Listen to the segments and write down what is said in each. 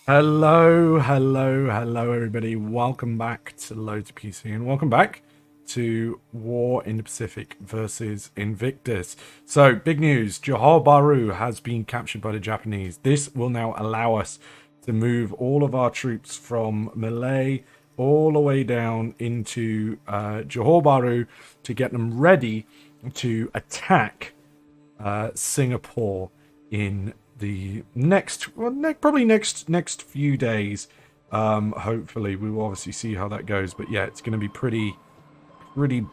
Hello, everybody. Welcome back to Loads PC and welcome back to War in the Pacific versus Invictus. So, big news, Johor Bahru has been captured by the Japanese. This will now allow us to move all of our troops from Malay all the way down into Johor Bahru to get them ready to attack Singapore in the next, probably next few days. Hopefully, we will obviously see how that goes. But yeah, it's going to be pretty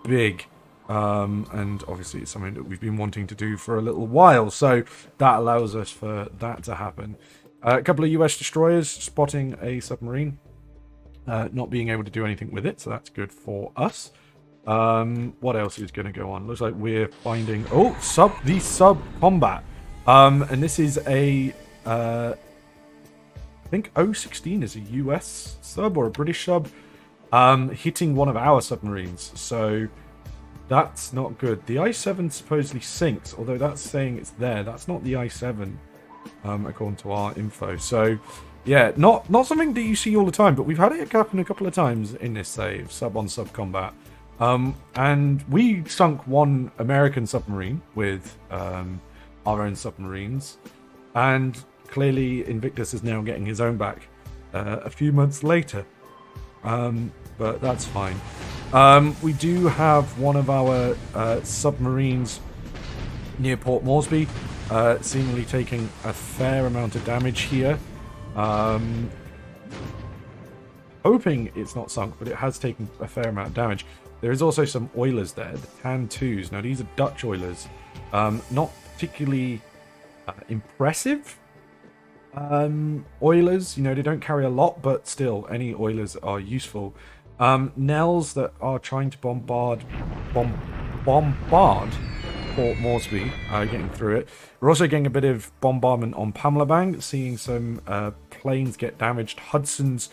big. And obviously, it's something that we've been wanting to do for a little while. So that allows us for that to happen. A couple of US destroyers spotting a submarine, not being able to do anything with it. So that's good for us. What else is going to go on? Looks like we're finding the sub combat. And this is a I think O16 is a US sub or a British sub, hitting one of our submarines. So that's not good. The I7 supposedly sinks, although that's saying it's there. That's not the I7, according to our info. So yeah, not something that you see all the time, but we've had it happen a couple of times in this save, sub on sub combat. And we sunk one American submarine with our own submarines, and clearly Invictus is now getting his own back a few months later. But that's fine. We do have one of our submarines near Port Moresby, seemingly taking a fair amount of damage here. Hoping it's not sunk, but it has taken a fair amount of damage. There is also some oilers there, the Tan 2s. Now, these are Dutch oilers. Not particularly impressive oilers. You know, they don't carry a lot, but still, any oilers are useful. Nels that are trying to bombard Port Moresby, getting through it. We're also getting a bit of bombardment on Pamela Bank, seeing some planes get damaged. Hudson's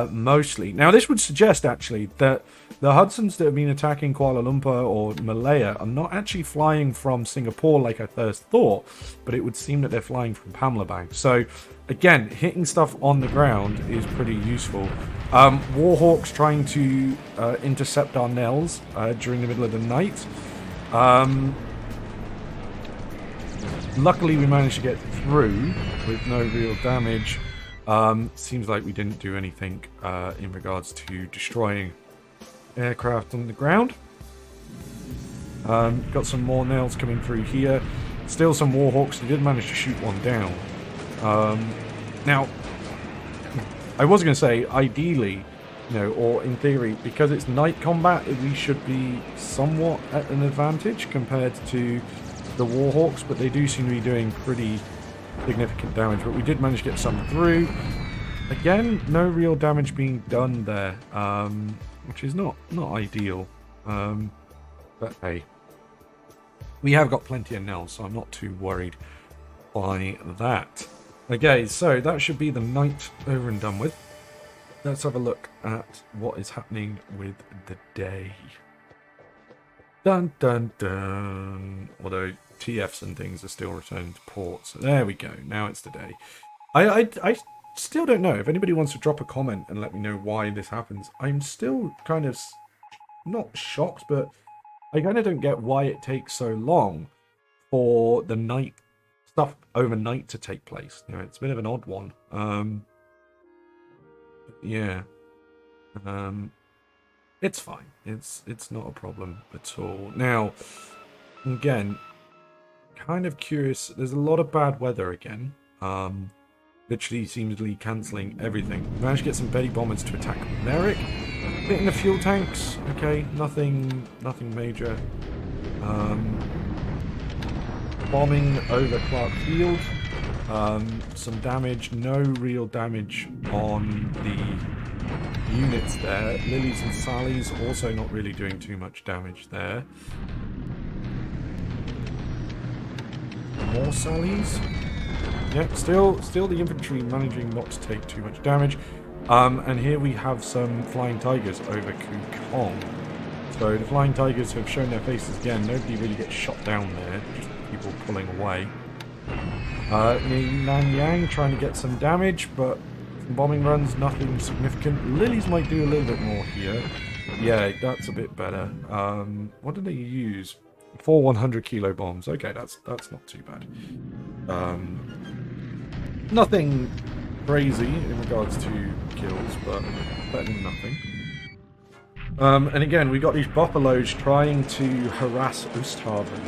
mostly. Now, this would suggest, actually, that the Hudsons that have been attacking Kuala Lumpur or Malaya are not actually flying from Singapore like I first thought, but it would seem that they're flying from Pamela Bank. So, again, hitting stuff on the ground is pretty useful. Warhawks trying to intercept our Nels during the middle of the night. Luckily, we managed to get through with no real damage. Seems like we didn't do anything in regards to destroying aircraft on the ground. Got some more nails coming through here. Still some Warhawks. We did manage to shoot one down. Now, I was going to say, ideally, you know, or in theory, because it's night combat, we should be somewhat at an advantage compared to the Warhawks, but they do seem to be doing pretty significant damage. But we did manage to get some through. Again, no real damage being done there, which is not ideal. But hey, we have got plenty of Nels, so I'm not too worried by that. Okay, so that should be the night over and done with. Let's have a look at what is happening with the day. Dun dun dun. Although TFs and things are still returning to port, so there we go. Now it's the day. I still don't know if anybody wants to drop a comment and let me know why this happens. I'm still kind of not shocked, but I kind of don't get why it takes so long for the night stuff overnight to take place. You know, it's a bit of an odd one. Yeah. It's fine. It's not a problem at all. Now, again, kind of curious. There's a lot of bad weather again. Literally seemingly cancelling everything. Managed to get some Betty bombers to attack Merrick. Hitting the fuel tanks. Okay, nothing major. Bombing over Clark Field. Some damage. No real damage on the units there. Lilies and Sallies also not really doing too much damage there. More Sallies. Yep, still the infantry managing not to take too much damage. And here we have some Flying Tigers over Kukong. So the Flying Tigers have shown their faces again. Nobody really gets shot down there, just people pulling away. Nanyang trying to get some damage, but Some bombing runs, nothing significant. Lilies might do a little bit more here. Yeah, that's a bit better. What did they use? 4 100 kilo bombs. Okay, that's not too bad. Nothing crazy in regards to kills, but better than nothing. And again, we got these Boppelos trying to harass Oosthaven.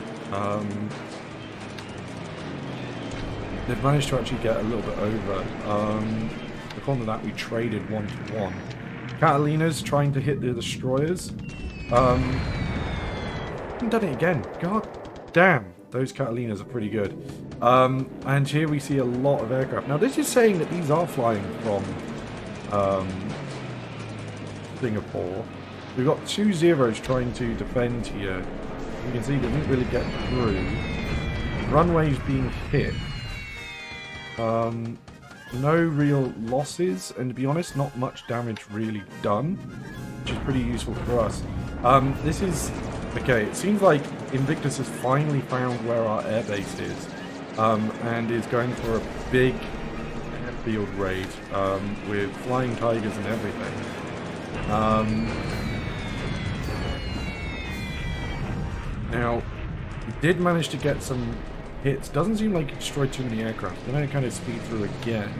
They've managed to actually get a little bit over. According to that, we traded 1-1. Catalina's trying to hit the destroyers. Done it again. God damn, those Catalinas are pretty good. And here we see a lot of aircraft. Now, this is saying that these are flying from Singapore. We've got 2 Zeros trying to defend here. You can see they didn't really get through. Runways being hit. No real losses, and to be honest, not much damage really done, which is pretty useful for us. This is... Okay, it seems like Invictus has finally found where our airbase is, and is going for a big airfield raid, with flying tigers and everything. Now, we did manage to get some hits. Doesn't seem like it destroyed too many aircraft. Then I kind of speed through again,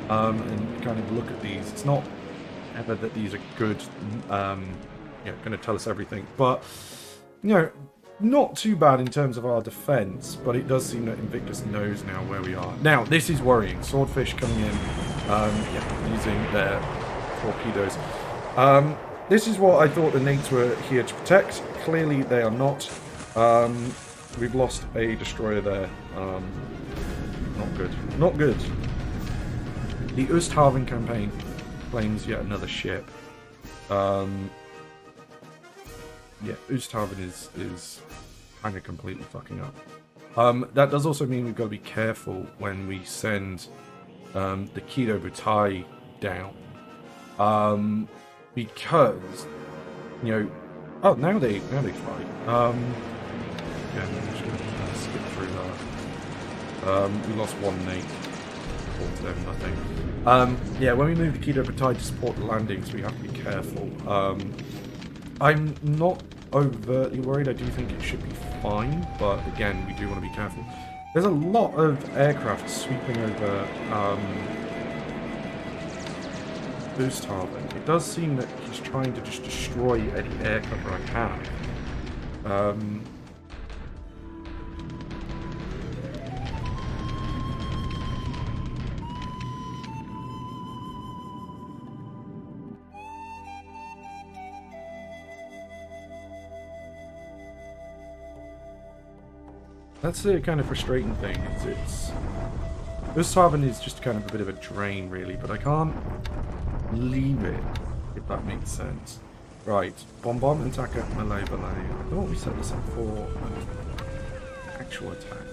and kind of look at these. It's not ever that these are good, going to tell us everything, but not too bad in terms of our defense, but it does seem that Invictus knows now where we are. Now, this is worrying. Swordfish coming in, using their torpedoes. This is what I thought the Nates were here to protect. Clearly, they are not. We've lost a destroyer there. Not good. Not good. The Oosthaven campaign claims yet another ship. Yeah, Oosthaven is kind of completely fucking up. That does also mean we've got to be careful when we send the Kido Butai down. Because, oh, now they fly. Yeah, I'm just going to skip through that. We lost 1 Nate. To them, nothing. Yeah, when we move the Kido Butai to support the landings, we have to be careful. I'm not overtly worried. I do think it should be fine, but again, we do want to be careful. There's a lot of aircraft sweeping over Oosthaven. It does seem that he's trying to just destroy any air cover I have. That's the kind of frustrating thing. Oosthaven is just kind of a bit of a drain, really, but I can't leave it, if that makes sense. Right, Bomb attack at Malay. I thought we set this up for actual attack.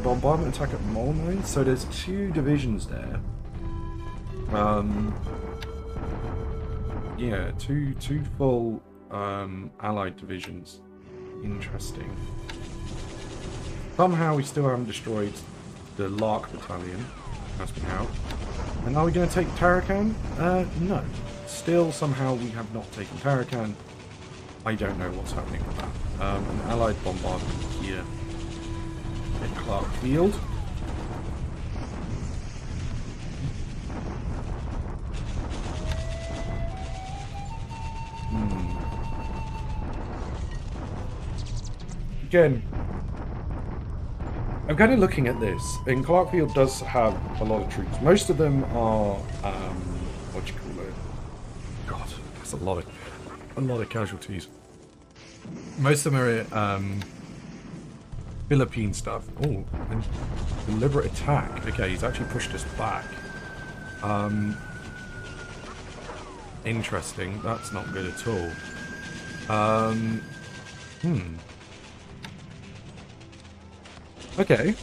Bomb attack at Molnay. So there's 2 divisions there. Yeah, two full allied divisions. Interesting. Somehow we still haven't destroyed the Lark Battalion. That's been out. And are we going to take Tarakan? No. Still, somehow, we have not taken Tarakan. I don't know what's happening with that. An Allied bombardment here at Clark Field. Again, I'm kind of looking at this, and Clarkfield does have a lot of troops. Most of them are, what do you call it? God, that's a lot of casualties. Most of them are Philippine stuff. Oh, and deliberate attack. Okay, he's actually pushed us back. Interesting. That's not good at all. Okay.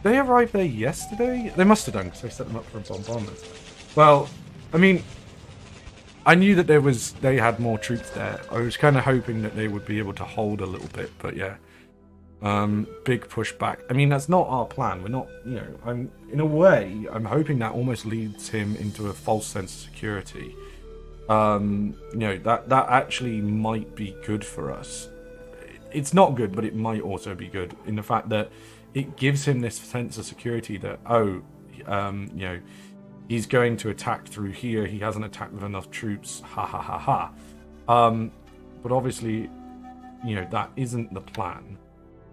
They arrived there yesterday? They must have done, because they set them up for a bombardment. Well, I mean, I knew that they had more troops there. I was kind of hoping that they would be able to hold a little bit, but yeah. Big pushback. I mean, that's not our plan. We're not, you know, in a way, I'm hoping that almost leads him into a false sense of security. You know, that actually might be good for us. It's not good, but it might also be good in the fact that it gives him this sense of security that, you know, he's going to attack through here. He hasn't attacked with enough troops. Ha ha ha ha. But obviously, you know, that isn't the plan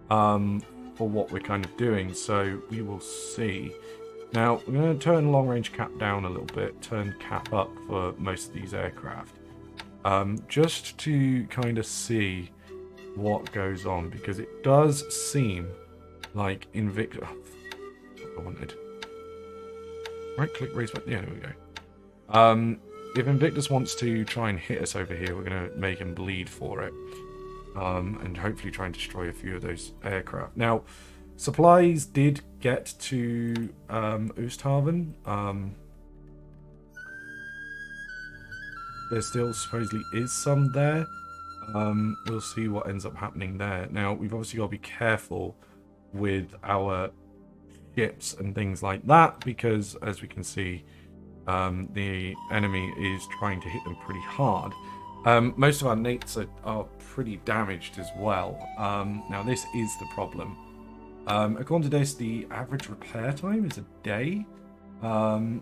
for what we're kind of doing. So we will see. Now, we're going to turn long-range cap down a little bit, turn cap up for most of these aircraft. Just to kind of see what goes on, because it does seem like Invictus... I wanted... Right-click, raise back... Yeah, there we go. If Invictus wants to try and hit us over here, we're going to make him bleed for it. And hopefully try and destroy a few of those aircraft. Now, supplies did get to Oosthaven. There still supposedly is some there. We'll see what ends up happening there. Now, we've obviously got to be careful with our ships and things like that, because as we can see, the enemy is trying to hit them pretty hard. Most of our nates are pretty damaged as well. Now, this is the problem. According to this, the average repair time is a day.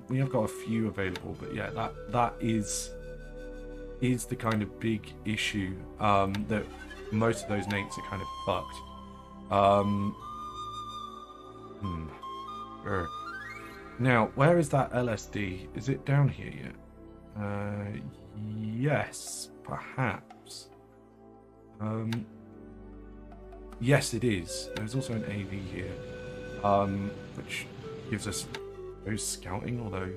We have got a few available, but yeah, that is the kind of big issue, that most of those nates are kind of fucked. Now, where is that LSD? Is it down here yet? Yes, perhaps. Yes, it is. There's also an AV here, which gives us those scouting, although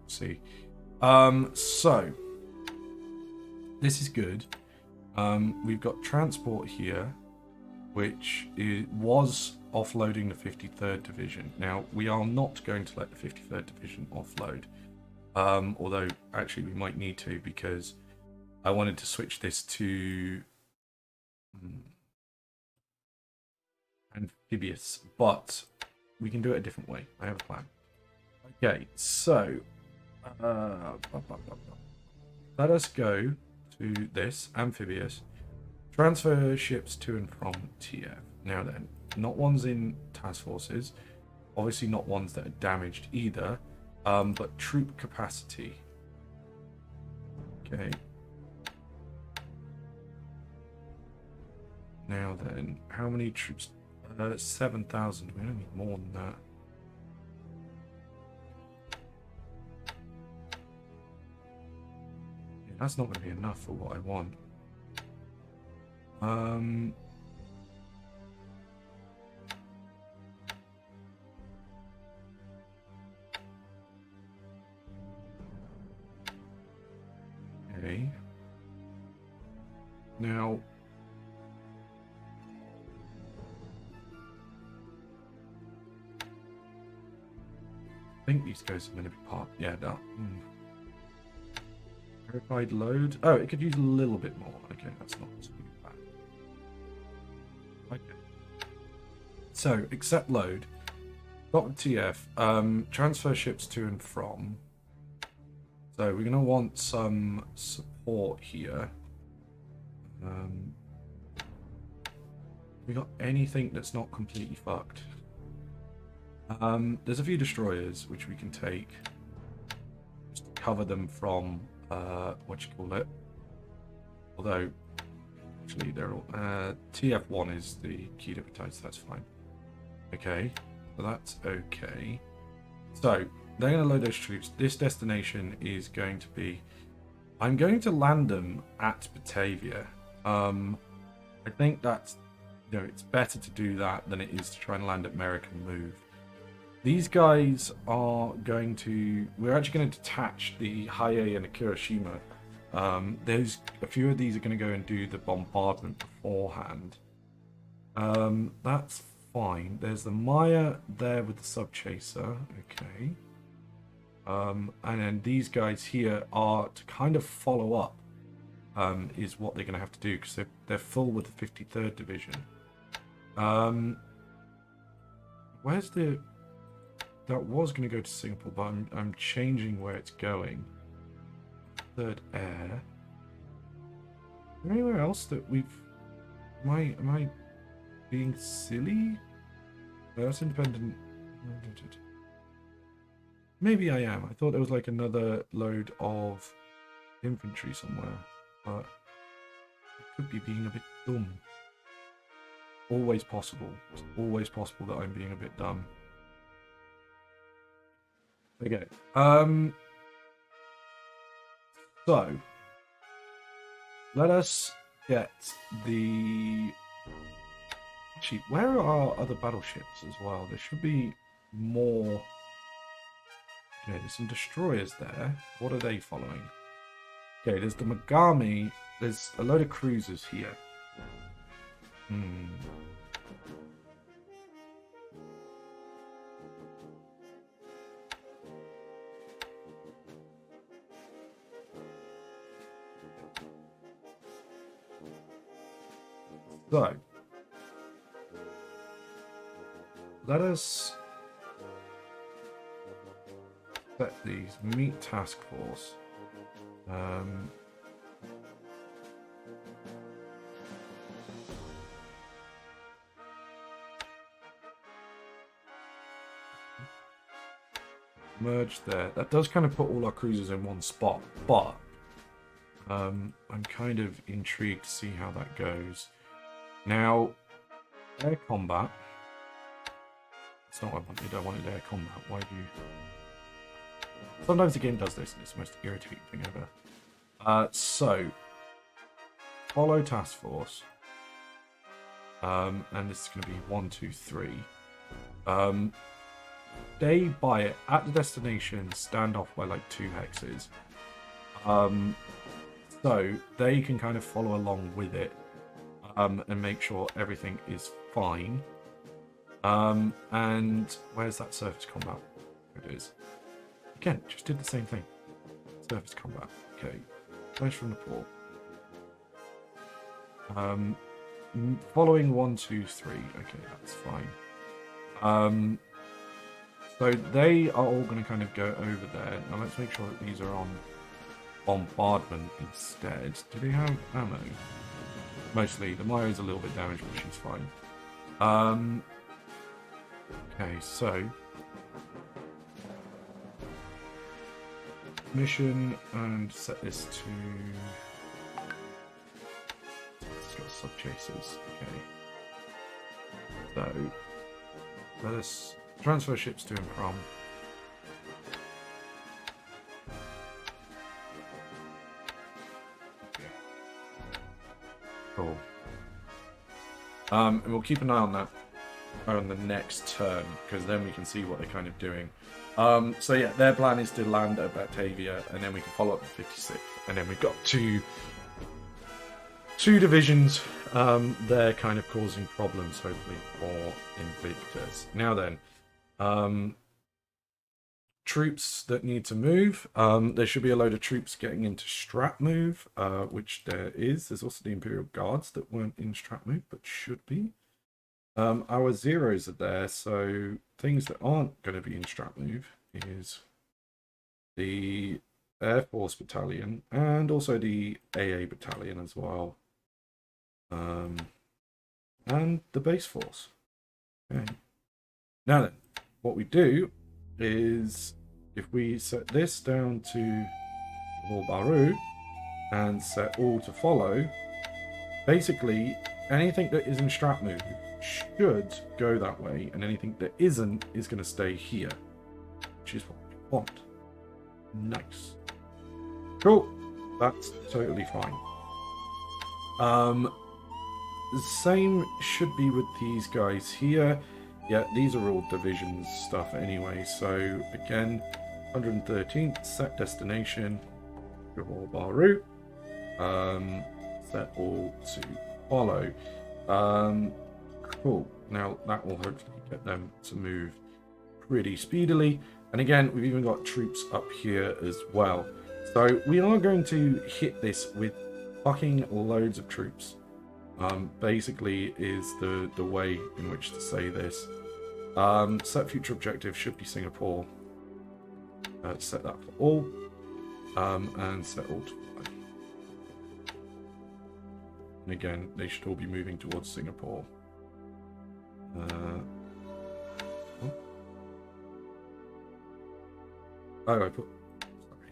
let's see. So this is good. We've got transport here, which was offloading the 53rd Division. Now, we are not going to let the 53rd Division offload, although actually we might need to, because I wanted to switch this to amphibious, but we can do it a different way. I have a plan. Okay, so let us go to this amphibious. Transfer ships to and from TF. Now then, not ones in task forces, obviously not ones that are damaged either, but troop capacity. Okay. Now then, how many troops? 7,000. We don't need more than that. Yeah, that's not going to be enough for what I want. Okay. Now, I think these guys are going to be part. Yeah, no. Verified load. Oh, it could use a little bit more. Okay, that's not too bad. Okay. So, accept load. Got the TF. Transfer ships to and from. So, we're going to want some support here. We got anything that's not completely fucked? There's a few destroyers which we can take, just to cover them from what you call it. Although, actually, they're all TF1 is the key to so that's fine. Okay, so that's okay. So they're going to load those troops. This destination is going to be. I'm going to land them at Batavia. I think that's, you know, it's better to do that than it is to try and land at Merrick and move. These guys are going to... We're actually going to detach the Haie and the Kirishima. There's a few of these are going to go and do the bombardment beforehand. That's fine. There's the Maya there with the sub-chaser. Okay. And then these guys here are to kind of follow up is what they're going to have to do, because they're full with the 53rd Division. Where's the... That was going to go to Singapore, but I'm changing where it's going. 3rd Air. Is there anywhere else that we've... Am I being silly? That's independent. Maybe I am. I thought there was like another load of infantry somewhere, but I could be being a bit dumb. Always possible. It's always possible that I'm being a bit dumb. Okay. So let us get the... Actually, where are our other battleships as well? There should be more. Okay, there's some destroyers there. What are they following? Okay, there's the Megami. There's a load of cruisers here. So, let us set these. Meet task force. Merge there. That does kind of put all our cruisers in one spot, but I'm kind of intrigued to see how that goes. Now, air combat. That's not what I wanted. I wanted air combat. Why do you... Sometimes the game does this, and it's the most irritating thing ever. So, follow task force. And this is going to be 1, 2, 3. Stay by it at the destination. Stand off by like 2 hexes. So they can kind of follow along with it. And make sure everything is fine. And where's that surface combat? There it is. Again, just did the same thing. Surface combat. Okay. Flash from the port. Following 1, 2, 3. Okay, that's fine. So they are all going to kind of go over there. Now let's make sure that these are on bombardment instead. Do they have ammo? Mostly. The Mayo's a little bit damaged, but she's fine. Okay, so mission and set this to... It's got sub chasers. Okay. So let us transfer ships to and from. Cool. And we'll keep an eye on that on the next turn, because then we can see what they're kind of doing. So yeah, their plan is to land at Batavia, and then we can follow up the 56th, and then we've got two divisions. They're kind of causing problems, hopefully, for Invictus. Now then, troops that need to move. There should be a load of troops getting into strat move, which there is. There's also the Imperial Guards that weren't in strat move, but should be. Our zeros are there, so things that aren't going to be in strat move is the Air Force Battalion and also the AA Battalion as well. And the base force. Okay. Now then, what we do is if we set this down to all Baru and set all to follow, basically anything that is in strat move should go that way, and anything that isn't is going to stay here, which is what we want. Nice. Cool. That's totally fine. The same should be with these guys here. Yeah, these are all divisions stuff anyway. So again, 113th, set destination, Johor Bahru, set all to follow. Cool. Now that will hopefully get them to move pretty speedily. And again, we've even got troops up here as well. So we are going to hit this with fucking loads of troops. Basically is the way in which to say this. Set future objective should be Singapore. Set that for all. And set all to 5. And again, they should all be moving towards Singapore. I put...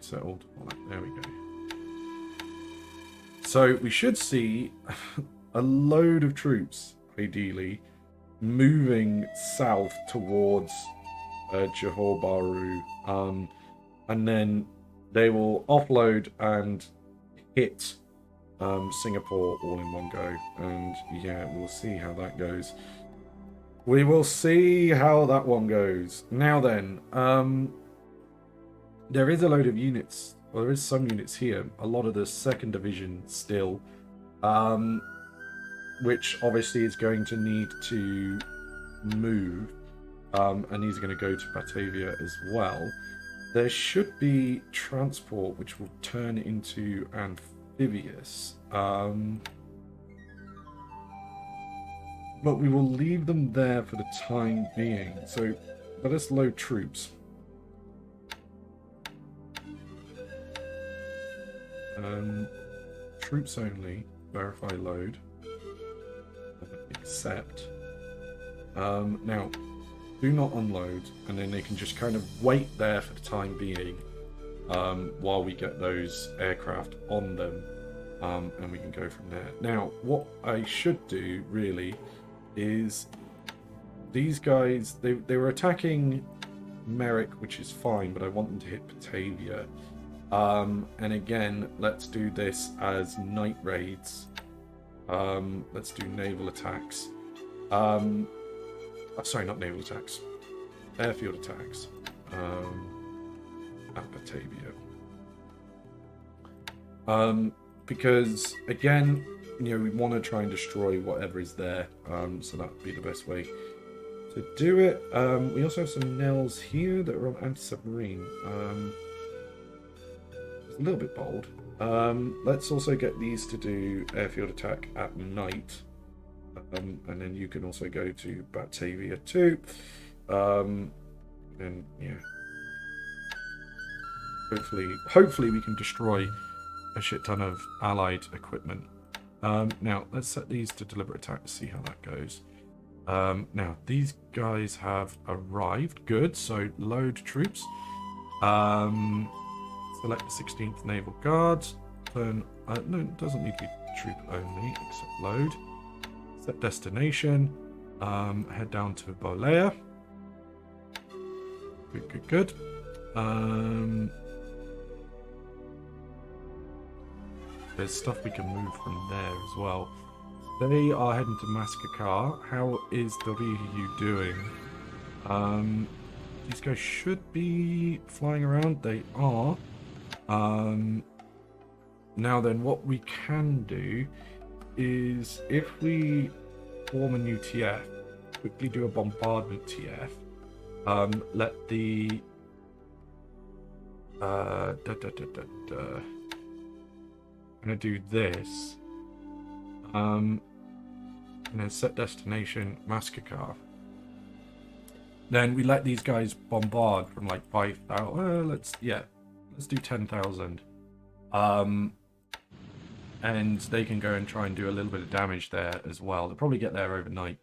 Sorry, settled. There we go. So we should see a load of troops, ideally, moving south towards Johor Bahru. And then they will offload and hit Singapore all in one go. And yeah, we'll see how that goes. We will see how that one goes. Now then, there is a load of units. Well, there is some units here. A lot of the 2nd Division still. Which obviously is going to need to move. And these are going to go to Batavia as well. There should be transport which will turn into amphibious. But we will leave them there for the time being. So let us load troops. Troops only. Verify load. Accept. Now, do not unload, and then they can just kind of wait there for the time being while we get those aircraft on them, and we can go from there. Now, what I should do really is these guys, they were attacking Merrick, which is fine, but I want them to hit Batavia. And again, let's do this as night raids. Let's do naval attacks. Sorry, not naval attacks. Airfield attacks. At Batavia. Because, again, you know, we want to try and destroy whatever is there. So that would be the best way to do it. We also have some Nels here that are on anti-submarine. It's a little bit bold. Let's also get these to do airfield attack at night. And then you can also go to Batavia too. And yeah. Hopefully we can destroy a shit ton of allied equipment. Now, let's set these to deliberate attack to see how that goes. Now, these guys have arrived. Good, so load troops. Select the 16th Naval Guards. Turn, no, it doesn't need to be troop only, except load. Set destination. Head down to Bolea. Good. There's stuff we can move from there as well. They are heading to Mascacar. How is WU doing? These guys should be flying around. They are. Now then, what we can do is, if we form a new TF, quickly do a bombardment TF, let the I'm gonna do this, and then set destination Mascacar. Then we let these guys bombard from like 5,000. Let's do 10,000. And they can go and try and do a little bit of damage there as well. They'll probably get there overnight.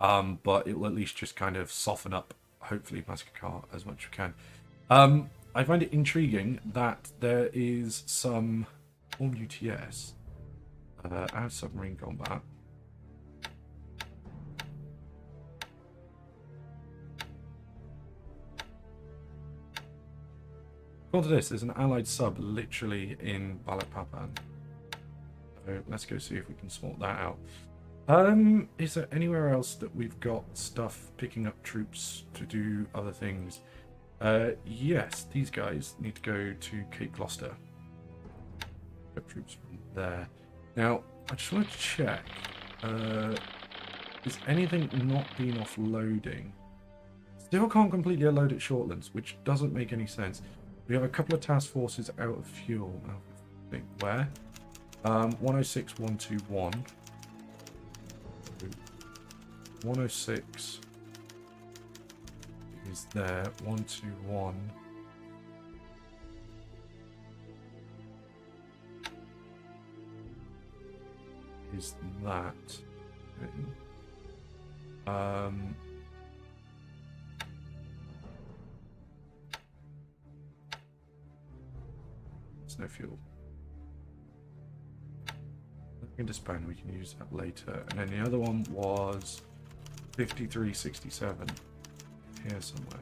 But it will at least just kind of soften up, hopefully, Mascacar as much as we can. I find it intriguing that there is some form UTS out of submarine combat. According to this, there's an allied sub literally in Balikpapan. So let's go see if we can sort that out. Is there anywhere else that we've got stuff picking up troops to do other things? Yes, these guys need to go to Cape Gloucester. Get troops from there. Now, I just want to check. Is anything not being offloading? Still can't completely unload at Shortlands, which doesn't make any sense. We have a couple of task forces out of fuel. I think where? 106, 121. 106 is there. 121. Is that. There's no fuel. We can disband, we can use that later. And then the other one was 5367 here somewhere.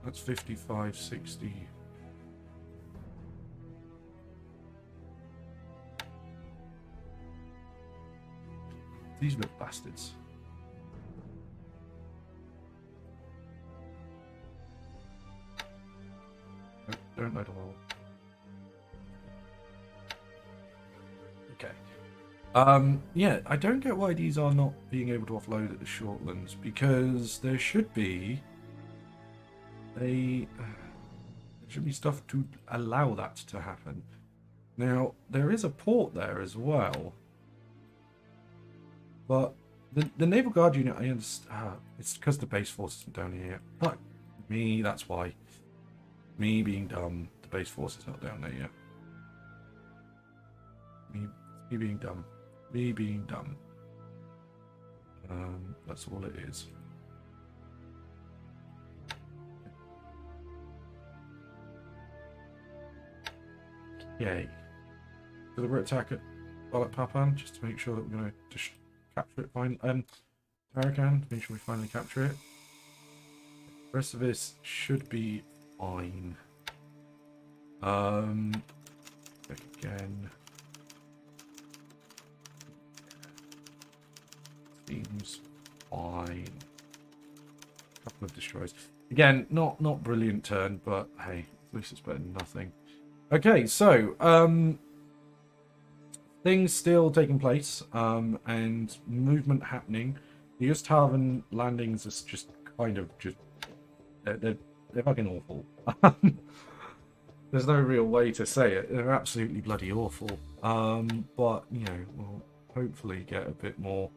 That's 5560. These little bastards. No, don't load oil. Okay. Yeah, I don't get why these are not being able to offload at the Shortlands, because there should be stuff to allow that to happen. Now, there is a port there as well. But the Naval Guard unit, I understand, it's because the base force isn't down here yet. But me, that's why. Me being dumb, the base force is not down there yet. Me being dumb. Me being dumb. That's all it is. Yay. Deliberate attack at Papan, just to make sure that we're going to capture it finally. Tarakan, to make sure we finally capture it. The rest of this should be fine. Check again. Seems fine. Couple of destroys. Again, not brilliant turn, but hey, at least it's better than nothing. Okay, so things still taking place, and movement happening. The Eusthaven landings is just kind of they're fucking awful. There's no real way to say it. They're absolutely bloody awful. But you know, we'll hopefully get a bit more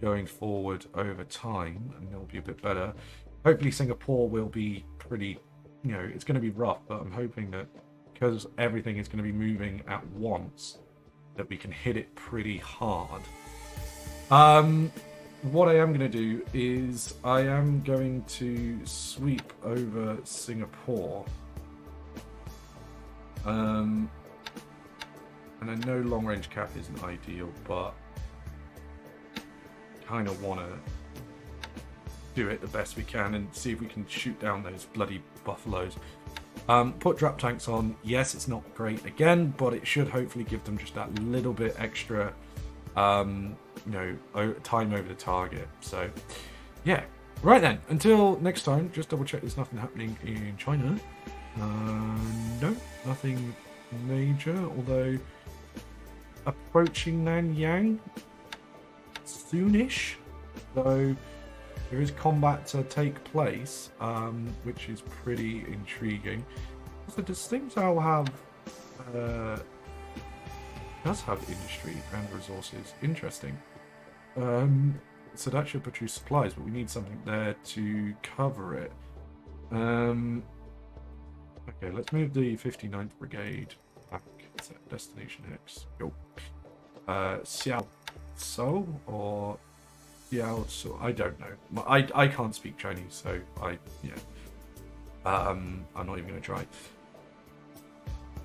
going forward over time, and it'll be a bit better. Hopefully, Singapore will be pretty. You know, it's going to be rough, but I'm hoping that because everything is going to be moving at once, that we can hit it pretty hard. What I am going to do is I am going to sweep over Singapore. And I know long range cap isn't ideal, but kind of want to do it the best we can and see if we can shoot down those bloody buffaloes. Put drop tanks on. Yes, it's not great again, but it should hopefully give them just that little bit extra, you know, time over the target. So, yeah. Right then. Until next time, just double check there's nothing happening in China. No, nothing major. Although approaching Nanyang soonish, though. There is combat to take place, which is pretty intriguing. So does Tsingtao have does have industry and resources? Interesting. So that should produce supplies, but we need something there to cover it. Okay, let's move the 59th Brigade back. Is that destination X? Go. Xiao So or so I don't know. I can't speak Chinese, so I'm not even going to try.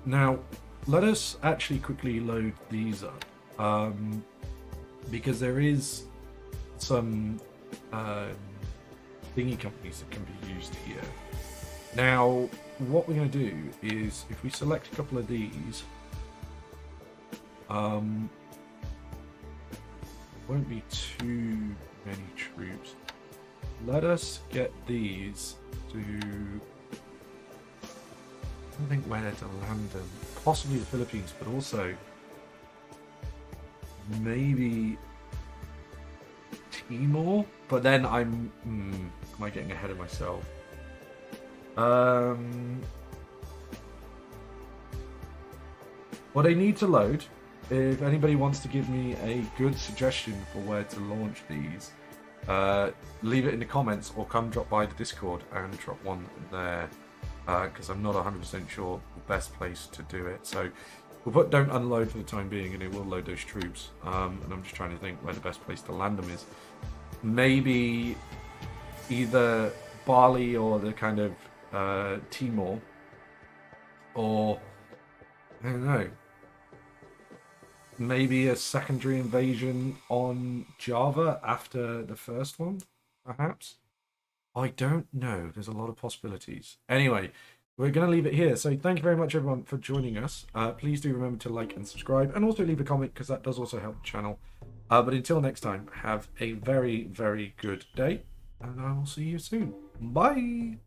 Now, let us actually quickly load these up, because there is some thingy companies that can be used here. Now, what we're going to do is, if we select a couple of these, won't be too many troops. Let us get these to, I don't think where to land them. Possibly the Philippines, but also maybe Timor. But then am I getting ahead of myself? Well, they need to load. If anybody wants to give me a good suggestion for where to launch these, leave it in the comments or come drop by the Discord and drop one there, because I'm not 100% sure the best place to do it. So we'll put don't unload for the time being, and it will load those troops. And I'm just trying to think where the best place to land them is. Maybe either Bali or the kind of Timor, or I don't know, maybe a secondary invasion on Java after the first one, perhaps. I don't know. There's a lot of possibilities. Anyway, we're going to leave it here. So thank you very much, everyone, for joining us. Please do remember to like and subscribe, and also leave a comment, because that does also help the channel. But until next time, have a very, very good day, and I will see you soon. Bye!